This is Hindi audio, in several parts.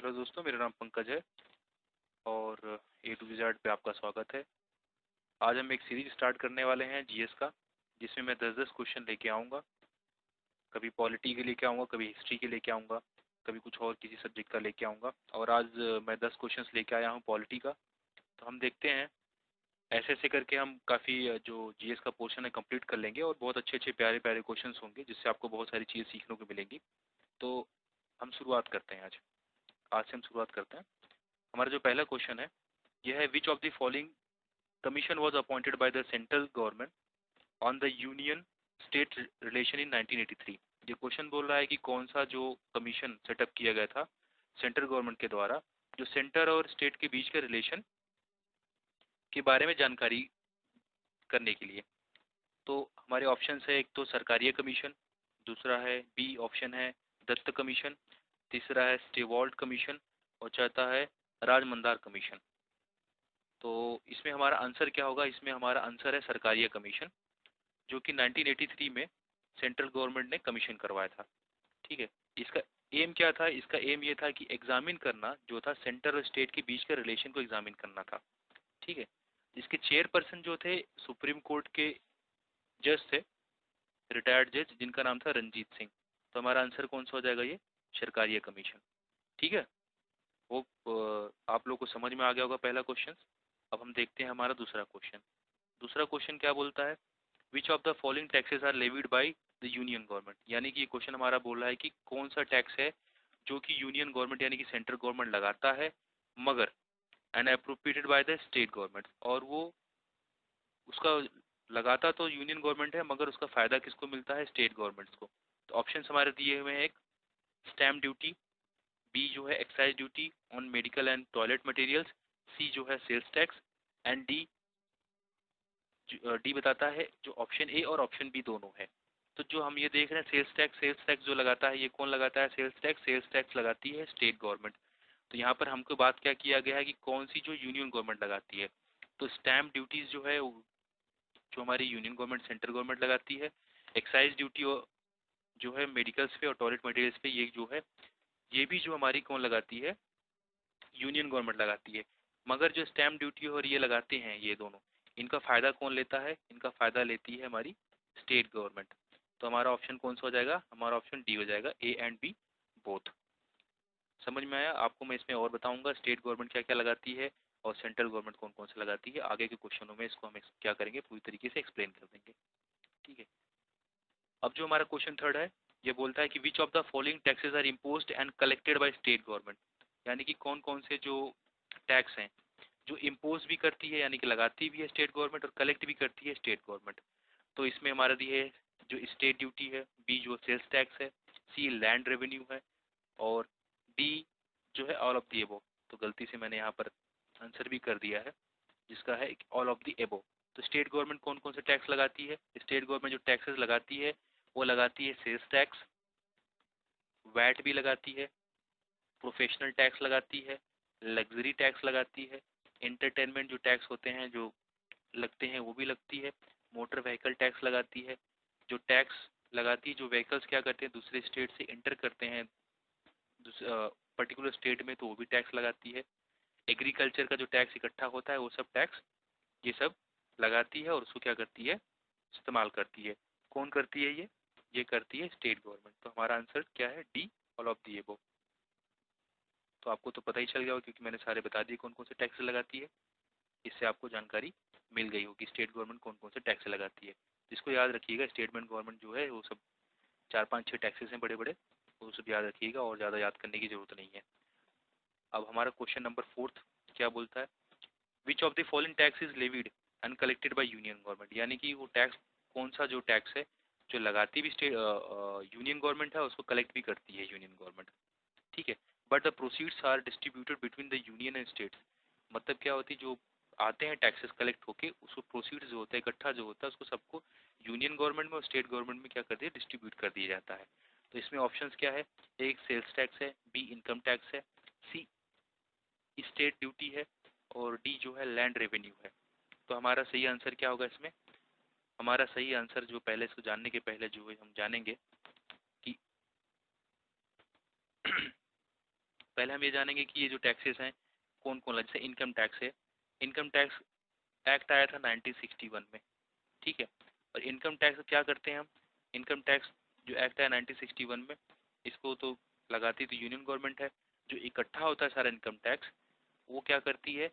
हेलो दोस्तों, मेरा नाम पंकज है और ए टू जेड पे आपका स्वागत है। आज हम एक सीरीज स्टार्ट करने वाले हैं जीएस का, जिसमें मैं 10-10 क्वेश्चन लेके आऊँगा। कभी पॉलिटी के लेके आऊँगा, कभी हिस्ट्री के लेके आऊँगा, कभी कुछ और किसी सब्जेक्ट का लेके आऊँगा। और आज मैं 10 क्वेश्चंस लेके आया हूँ पॉलिटी का। तो हम देखते हैं, ऐसे ऐसे करके हम काफ़ी जो जीएस का पोर्शन है कंप्लीट कर लेंगे और बहुत अच्छे अच्छे प्यारे प्यारे क्वेश्चंस होंगे, जिससे आपको बहुत सारी चीज़ें सीखने को मिलेंगी। तो हम शुरुआत करते हैं आज। आज से हम शुरुआत करते हैं। हमारा जो पहला क्वेश्चन है यह है, which of the following commission was appointed by the central government on the union state relation in 1983। ये क्वेश्चन बोल रहा है कि कौन सा जो कमीशन सेटअप किया गया था सेंट्रल गवर्नमेंट के द्वारा, जो सेंटर और स्टेट के बीच के रिलेशन के बारे में जानकारी करने के लिए। तो हमारे ऑप्शन है, एक तो सरकारीय कमीशन, दूसरा है बी ऑप्शन है दत्त कमीशन, तीसरा है स्टेवॉल्ट कमीशन और चौथा है राजमंदार कमीशन। तो इसमें हमारा आंसर क्या होगा? इसमें हमारा आंसर है सरकारीय कमीशन, जो कि 1983 में सेंट्रल गवर्नमेंट ने कमीशन करवाया था। ठीक है। इसका एम क्या था? इसका एम ये था कि एग्जामिन करना जो था सेंटर और स्टेट के बीच के रिलेशन को एग्जामिन करना था। ठीक है। इसके चेयरपर्सन जो थे सुप्रीम कोर्ट के जज थे, रिटायर्ड जज, जिनका नाम था रंजीत सिंह। तो हमारा आंसर कौन सा हो जाएगा? ये सरकारीय कमीशन। ठीक है। वो आप लोग को समझ में आ गया होगा पहला क्वेश्चन। अब हम देखते हैं हमारा दूसरा क्वेश्चन। दूसरा क्वेश्चन क्या बोलता है? Which of the following taxes are levied by the union government. यानी कि ये क्वेश्चन हमारा बोल रहा है कि कौन सा टैक्स है जो कि यूनियन गवर्नमेंट यानी कि सेंट्रल गवर्नमेंट लगाता है, मगर and appropriated by the state government, और वो उसका लगाता तो यूनियन गवर्नमेंट है, मगर उसका फायदा किसको मिलता है? स्टेट गवर्नमेंट्स को। तो ऑप्शन हमारे दिए हुए हैं, एक स्टैम्प ड्यूटी, बी जो है excise duty on medical and toilet materials, c जो है सेल्स टैक्स, एंड डी बताता है जो ऑप्शन ए और ऑप्शन बी दोनों है। तो जो हम ये देख रहे हैं सेल्स टैक्स जो लगाता है, ये कौन लगाता है? सेल्स टैक्स लगाती है स्टेट गवर्नमेंट। तो यहाँ पर हमको बात क्या किया गया है कि कौन सी जो यूनियन गवर्नमेंट लगाती है। तो स्टैम्प ड्यूटीज जो है जो हमारी यूनियन गवर्नमेंट सेंट्रल गवर्नमेंट लगाती है। एक्साइज ड्यूटी जो है मेडिकल्स पे और टॉयलेट मटेरियल्स पे, ये जो है ये भी जो हमारी कौन लगाती है? यूनियन गवर्नमेंट लगाती है। मगर जो स्टैम्प ड्यूटी और ये लगाते हैं ये दोनों, इनका फ़ायदा कौन लेता है? इनका फ़ायदा लेती है हमारी स्टेट गवर्नमेंट। तो हमारा ऑप्शन कौन सा हो जाएगा? हमारा ऑप्शन डी हो जाएगा, ए एंड बी बोथ। समझ में आया? आपको मैं इसमें और बताऊंगा स्टेट गवर्नमेंट क्या क्या लगाती है और सेंट्रल गवर्नमेंट कौन कौन सा लगाती है। आगे के क्वेश्चनों में इसको हम क्या करेंगे, पूरी तरीके से एक्सप्लेन कर देंगे। ठीक है। अब जो हमारा क्वेश्चन थर्ड है, ये बोलता है कि which of the following taxes are imposed and collected by state government. यानी कि कौन कौन से जो टैक्स हैं जो इम्पोज भी करती है यानी कि लगाती भी है स्टेट गवर्नमेंट, और कलेक्ट भी करती है स्टेट गवर्नमेंट। तो इसमें हमारा दिए है जो स्टेट ड्यूटी है, बी जो सेल्स टैक्स है, सी लैंड रेवेन्यू है, और डी जो है ऑल ऑफ दी एबो। तो गलती से मैंने यहाँ पर आंसर भी कर दिया है, जिसका है ऑल ऑफ दी एबो। तो स्टेट गवर्नमेंट कौन कौन से टैक्स लगाती है? स्टेट गवर्नमेंट जो टैक्सेस लगाती है वो लगाती है सेल्स टैक्स, वैट भी लगाती है, प्रोफेशनल टैक्स लगाती है, लग्जरी टैक्स लगाती है, एंटरटेनमेंट जो टैक्स होते हैं जो लगते हैं वो भी लगती है, मोटर व्हीकल टैक्स लगाती है। जो टैक्स लगाती है, जो व्हीकल्स क्या करते हैं दूसरे स्टेट से इंटर करते हैं पर्टिकुलर स्टेट में, तो वो भी टैक्स लगाती है। एग्रीकल्चर का जो टैक्स इकट्ठा होता है वो सब टैक्स ये सब लगाती है, और उसको क्या करती है? इस्तेमाल करती है। कौन करती है ये करती है स्टेट गवर्नमेंट। तो हमारा आंसर क्या है? डी ऑल ऑफ दी एबो। तो आपको तो पता ही चल गया होगा क्योंकि मैंने सारे बता दिए कौन कौन से टैक्स लगाती है। इससे आपको जानकारी मिल गई होगी स्टेट गवर्नमेंट कौन कौन से टैक्स लगाती है। इसको याद रखिएगा, स्टेटमेंट गवर्नमेंट जो है वो सब 4-5-6 टैक्सेस हैं बड़े बड़े, वो सब याद रखिएगा और ज़्यादा याद करने की जरूरत नहीं है। अब हमारा क्वेश्चन नंबर फोर्थ क्या बोलता है? Which of the following tax is levied and collected bye union government. यानी कि वो टैक्स कौन सा जो टैक्स है जो लगाती भी स्टेट यूनियन गवर्नमेंट है, उसको कलेक्ट भी करती है यूनियन गवर्नमेंट। ठीक है। But the proceeds are distributed between the union and states. मतलब क्या होती है, जो आते हैं टैक्सेस कलेक्ट होके, उसको प्रोसीड्स जो होता है इकट्ठा जो होता है उसको सबको यूनियन गवर्नमेंट में और स्टेट गवर्नमेंट में क्या कर दिया? डिस्ट्रीब्यूट कर दिया जाता है। तो इसमें ऑप्शंस क्या है? एक सेल्स टैक्स है, बी इनकम टैक्स है, सी स्टेट ड्यूटी है, और डी जो है लैंड रेवेन्यू है। तो हमारा सही आंसर क्या होगा इसमें? हमारा सही आंसर जो पहले इसको जानने के पहले जो है हम जानेंगे कि पहले हम ये जानेंगे कि ये जो टैक्सेस हैं कौन कौन, जैसे इनकम टैक्स है। इनकम टैक्स एक्ट आया था 1961 में, ठीक है। और इनकम टैक्स क्या करते हैं हम, इनकम टैक्स जो एक्ट आया 1961 में, इसको तो लगाती तो यूनियन गवर्नमेंट है। जो इकट्ठा होता है सारा इनकम टैक्स, वो क्या करती है,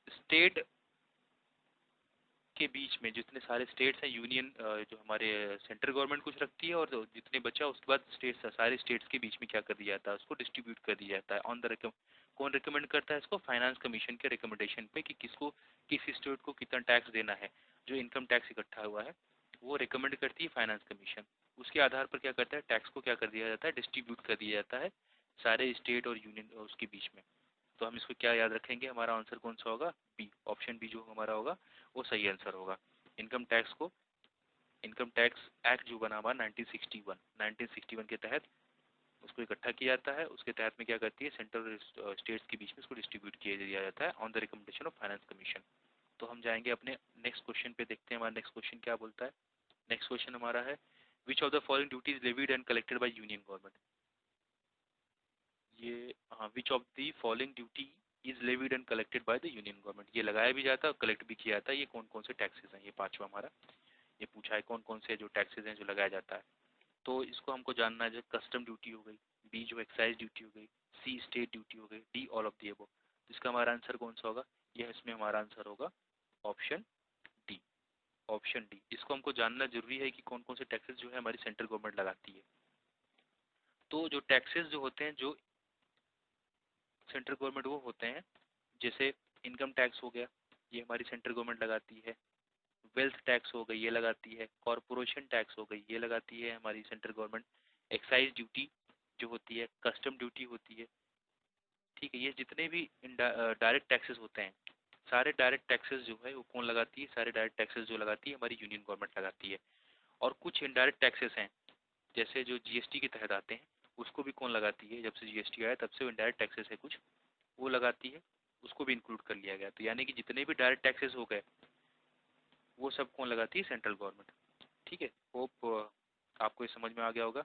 स्टेट के बीच में जितने सारे स्टेट्स हैं, यूनियन जो हमारे सेंट्रल गवर्नमेंट कुछ रखती है, और जितने बचा उसके बाद स्टेट्स, सारे स्टेट्स के बीच में क्या कर दिया जाता है, उसको डिस्ट्रीब्यूट कर दिया जाता है ऑन द कौन रिकमेंड करता है इसको, फाइनेंस कमीशन के रिकमेंडेशन पे, कि किसको, किस स्टेट को कितना टैक्स देना है। जो इनकम टैक्स इकट्ठा हुआ है वो रिकमेंड करती है फाइनेंस कमीशन। उसके आधार पर क्या करता है, टैक्स को क्या कर दिया जाता है, डिस्ट्रीब्यूट कर दिया जाता है सारे स्टेट और यूनियन उसके बीच में। तो हम इसको क्या याद रखेंगे, हमारा आंसर कौन सा होगा, बी, ऑप्शन बी जो हमारा होगा वो सही आंसर होगा। इनकम टैक्स को, इनकम टैक्स एक्ट जो बना हुआ 1961 के तहत उसको इकट्ठा किया जाता है। उसके तहत में क्या करती है, सेंट्रल स्टेट्स के बीच में उसको डिस्ट्रीब्यूट किया दिया जाता है on the recommendation of finance commission. तो हम जाएंगे अपने नेक्स्ट क्वेश्चन पे, देखते हैं हमारा नेक्स्ट क्वेश्चन क्या बोलता है। नेक्स्ट क्वेश्चन हमारा है, which of the following duties levied and collected bye union government. ये हाँ, विच of the following duty is levied and collected bye the union government, ये लगाया भी जाता है और कलेक्ट भी किया जाता है। ये कौन कौन से टैक्सेस हैं, ये पांचवा हमारा ये पूछा है, कौन कौन से जो टैक्सेस हैं जो लगाया जाता है। तो इसको हमको जानना है, जो कस्टम ड्यूटी हो गई, बी जो एक्साइज ड्यूटी हो गई, सी स्टेट ड्यूटी हो गई, D all of the above. तो इसका हमारा आंसर कौन सा होगा, यह इसमें हमारा आंसर होगा ऑप्शन डी, ऑप्शन डी। इसको हमको जानना जरूरी है कि कौन कौन से टैक्सेस जो है हमारी सेंट्रल गवर्नमेंट लगाती है। तो जो टैक्सेस जो होते हैं जो सेंट्रल गवर्नमेंट वो होते हैं, जैसे इनकम टैक्स हो गया, ये हमारी सेंट्रल गवर्नमेंट लगाती है। वेल्थ टैक्स हो गई, ये लगाती है। कॉरपोरेशन टैक्स हो गई, ये लगाती है हमारी सेंट्रल गवर्नमेंट। एक्साइज ड्यूटी जो होती है, कस्टम ड्यूटी होती है, ठीक है। ये जितने भी डायरेक्ट टैक्सेस होते हैं, सारे डायरेक्ट टैक्सेस जो है वो कौन लगाती है, सारे डायरेक्ट टैक्सेस जो लगाती है हमारी यूनियन गवर्नमेंट लगाती है। और कुछ इनडायरेक्ट टैक्सेस हैं, जैसे जो जीएसटी के तहत आते हैं, उसको भी कौन लगाती है, जब से जीएसटी आया तब से इनडायरेक्ट टैक्सेस है कुछ, वो लगाती है, उसको भी इंक्लूड कर लिया गया। तो यानी कि जितने भी डायरेक्ट टैक्सेस हो गए वो सब कौन लगाती है, सेंट्रल गवर्नमेंट, ठीक है। होप आपको ये समझ में आ गया होगा।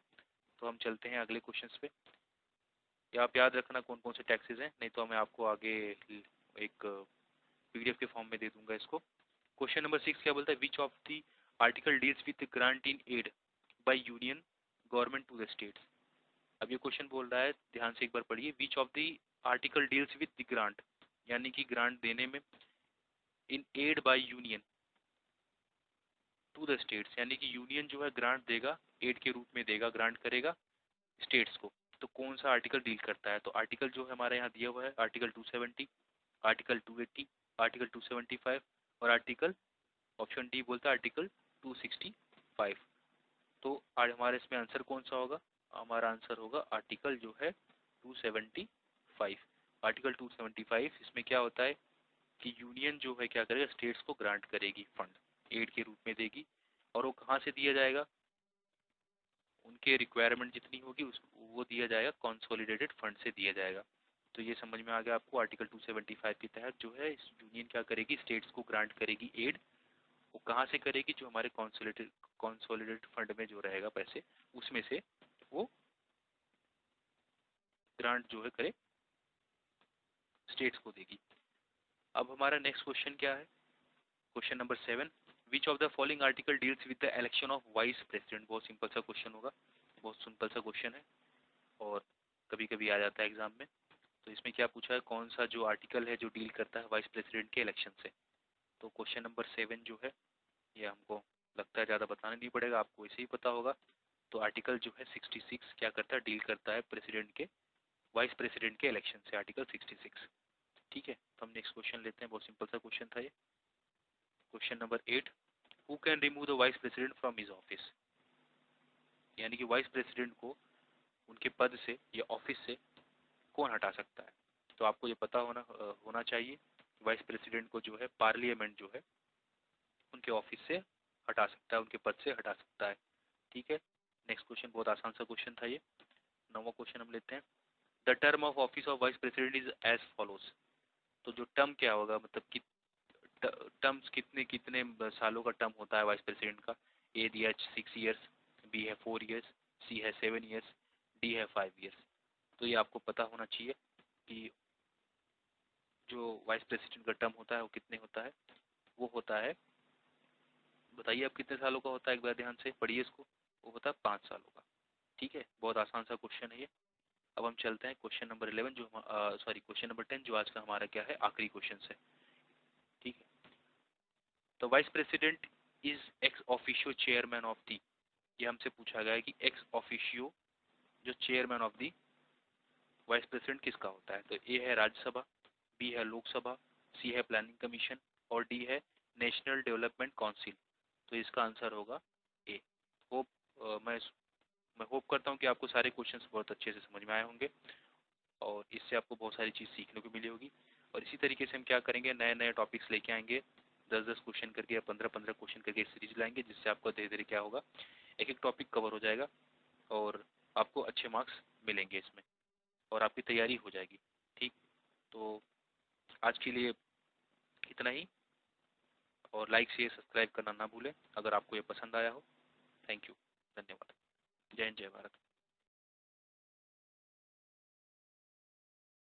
तो हम चलते हैं अगले क्वेश्चंस पे। या आप याद रखना कौन कौन से टैक्सेस हैं, नहीं तो मैं आपको आगे एक पीडीएफ के फॉर्म में दे दूंगा इसको। क्वेश्चन नंबर 6 क्या बोलता है, which of the article deals with grant in aid by union government to the states. अब ये क्वेश्चन बोल रहा है, ध्यान से एक बार पढ़िए, which of the article deals with the grant, यानी कि ग्रांट देने में, in aid by union to the states, यानी कि यूनियन जो है ग्रांट देगा, एड के रूप में देगा, ग्रांट करेगा स्टेट्स को। तो कौन सा आर्टिकल डील करता है, तो आर्टिकल जो है हमारे यहाँ दिया हुआ है, आर्टिकल 270, आर्टिकल 280, आर्टिकल 275 और आर्टिकल, ऑप्शन डी बोलता है आर्टिकल 265। तो आज हमारे इसमें आंसर कौन सा होगा, हमारा आंसर होगा आर्टिकल जो है 275। आर्टिकल 275 इसमें क्या होता है कि यूनियन जो है क्या करेगा, स्टेट्स को ग्रांट करेगी, फंड एड के रूप में देगी। और वो कहाँ से दिया जाएगा, उनके रिक्वायरमेंट जितनी होगी उस वो दिया जाएगा, कंसोलिडेटेड फंड से दिया जाएगा। तो ये समझ में आ गया आपको, आर्टिकल 275 के तहत जो है यूनियन क्या करेगी, स्टेट्स को ग्रांट करेगी एड। वो कहाँ से करेगी, जो हमारे कंसोलिडेटेड फंड में जो रहेगा पैसे, उसमें से वो ग्रांट जो है करे स्टेट्स को देगी। अब हमारा नेक्स्ट क्वेश्चन क्या है, question number 7, which of the following article deals with the election of vice president. बहुत सिंपल सा क्वेश्चन होगा, बहुत सिंपल सा क्वेश्चन है और कभी कभी आ जाता है एग्जाम में। तो इसमें क्या पूछा है, कौन सा जो आर्टिकल है जो डील करता है वाइस प्रेसिडेंट के इलेक्शन से। तो क्वेश्चन नंबर 7 जो है, ये हमको लगता है ज़्यादा बताना नहीं पड़ेगा, आपको इसे ही पता होगा। तो आर्टिकल जो है 66 क्या करता है, डील करता है प्रेसिडेंट के, वाइस प्रेसिडेंट के इलेक्शन से, आर्टिकल 66, ठीक है। तो हम नेक्स्ट क्वेश्चन लेते हैं, बहुत सिंपल सा क्वेश्चन था ये। Question number 8, who can remove the vice president from his office, यानी कि वाइस प्रेसिडेंट को उनके पद से या ऑफिस से कौन हटा सकता है। तो आपको ये पता होना चाहिए, वाइस प्रेसिडेंट को जो है पार्लियामेंट जो है उनके ऑफिस से हटा सकता है, उनके पद से हटा सकता है, ठीक है। नेक्स्ट क्वेश्चन बहुत आसान सा क्वेश्चन था ये। 9वां क्वेश्चन हम लेते हैं, the term of office of vice president is as follows. तो जो टर्म क्या होगा, मतलब कि टर्म्स कितने कितने सालों का टर्म होता है वाइस प्रेसिडेंट का। ए दिया 6 ईयर्स, बी है 4 ईयर्स, सी है 7 ईयर्स, डी है 5 ईयर्स। तो ये आपको पता होना चाहिए कि जो वाइस प्रेसिडेंट का टर्म होता है वो कितने होता है। वो होता है, बताइए आप कितने सालों का होता है, एक बार ध्यान से पढ़िए इसको। वो होता है 5 सालों का। ठीक है, बहुत आसान सा क्वेश्चन है ये। अब हम चलते हैं क्वेश्चन नंबर 11 जो सॉरी क्वेश्चन नंबर 10 जो आज का हमारा क्या है, आखिरी क्वेश्चन है। ठीक है, तो vice president is ex officio chairman of the, ये हमसे पूछा गया है कि एक्स ऑफिशियो जो chairman of the vice president किसका होता है। तो ए है राज्यसभा, बी है लोकसभा, सी है प्लानिंग कमीशन और डी है नेशनल डेवलपमेंट काउंसिल। तो इसका आंसर होगा ए। होप मैं होप करता हूँ कि आपको सारे क्वेश्चंस बहुत अच्छे से समझ में आए होंगे और इससे आपको बहुत सारी चीज़ सीखने को मिली होगी। और इसी तरीके से हम क्या करेंगे, नए नए टॉपिक्स लेके आएंगे, 10-10 क्वेश्चन करके या 15-15 क्वेश्चन करके एक सीरीज लाएंगे, जिससे आपको धीरे धीरे क्या होगा, एक एक टॉपिक कवर हो जाएगा और आपको अच्छे मार्क्स मिलेंगे इसमें और आपकी तैयारी हो जाएगी। ठीक, तो आज के लिए इतना ही और लाइक शेयर सब्सक्राइब करना ना भूलें अगर आपको ये पसंद आया हो। थैंक यू, धन्यवाद। जय हिंद, जय भारत।